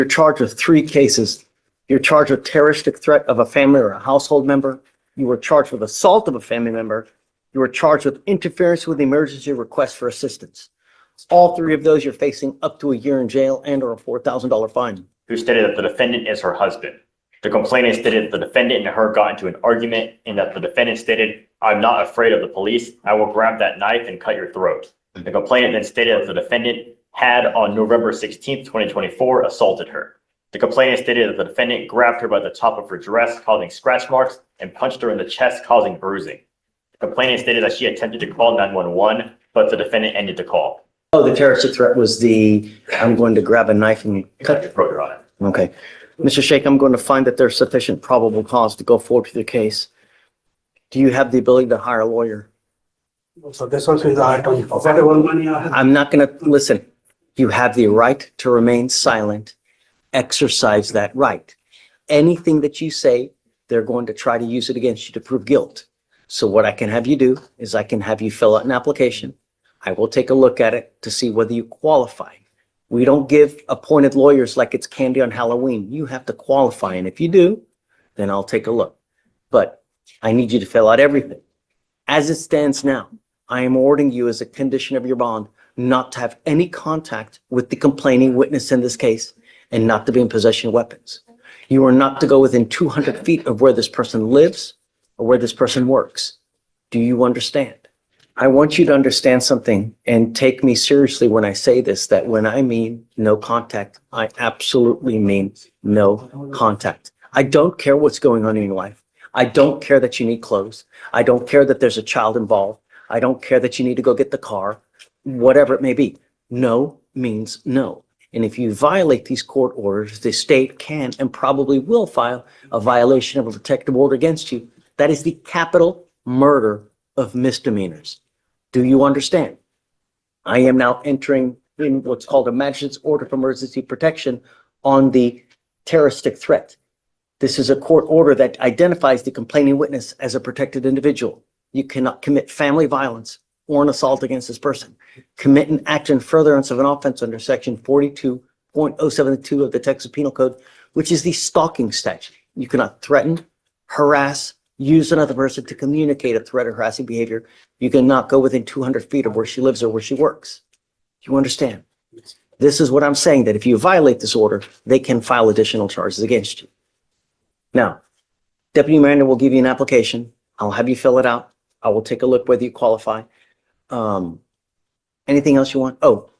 You're charged with 3 cases. You're charged with terroristic threat of a family or a household member. You were charged with assault of a family member. You were charged with interference with emergency request for assistance. All 3 of those, you're facing up to a year in jail and or a $4,000 fine. Who stated that the defendant is her husband. The complainant stated that the defendant and her got into an argument and that the defendant stated, "I'm not afraid of the police. I will grab that knife and cut your throat." The complainant then stated that the defendant had on November 16th, 2024, assaulted her. The complainant stated that the defendant grabbed her by the top of her dress, causing scratch marks, and punched her in the chest, causing bruising. The complainant stated that she attempted to call 911, but the defendant ended the call. Oh, the terroristic threat was I'm going to grab a knife and cut your throat, Your Honor. Okay. Mr. Sheikh, I'm going to find that there's sufficient probable cause to go forward with your case. Do you have the ability to hire a lawyer? So this also is our attorney. Whatever money I have. I'm not going to, listen, you have the right to remain silent. Exercise that right. Anything that you say, they're going to try to use it against you to prove guilt. So what I can have you do is I can have you fill out an application. I will take a look at it to see whether you qualify. We don't give appointed lawyers like it's candy on Halloween. You have to qualify. And if you do, then I'll take a look. But I need you to fill out everything. As it stands now, I am ordering you as a condition of your bond not to have any contact with the complaining witness in this case and not to be in possession of weapons. You are not to go within 200 feet of where this person lives or where this person works. Do you understand? I want you to understand something and take me seriously when I say this, that when I mean no contact, I absolutely mean no contact. I don't care what's going on in your life. I don't care that you need clothes. I don't care that there's a child involved. I don't care that you need to go get the car, whatever it may be. No means no. And if you violate these court orders, the state can and probably will file a violation of a protective order against you. That is the capital murder of misdemeanors. Do you understand? I am now entering in what's called a magistrate's order for emergency protection on the terroristic threat. This is a court order that identifies the complaining witness as a protected individual. You cannot commit family violence or an assault against this person. Commit an act in furtherance of an offense under section 42.072 of the Texas Penal Code, which is the stalking statute. You cannot threaten, harass, use another person to communicate a threat or harassing behavior. You cannot go within 200 feet of where she lives or where she works. You understand? This is what I'm saying, that if you violate this order, they can file additional charges against you. Now, Deputy Miranda will give you an application. I'll have you fill it out. I will take a look whether you qualify. Anything else you want? Oh,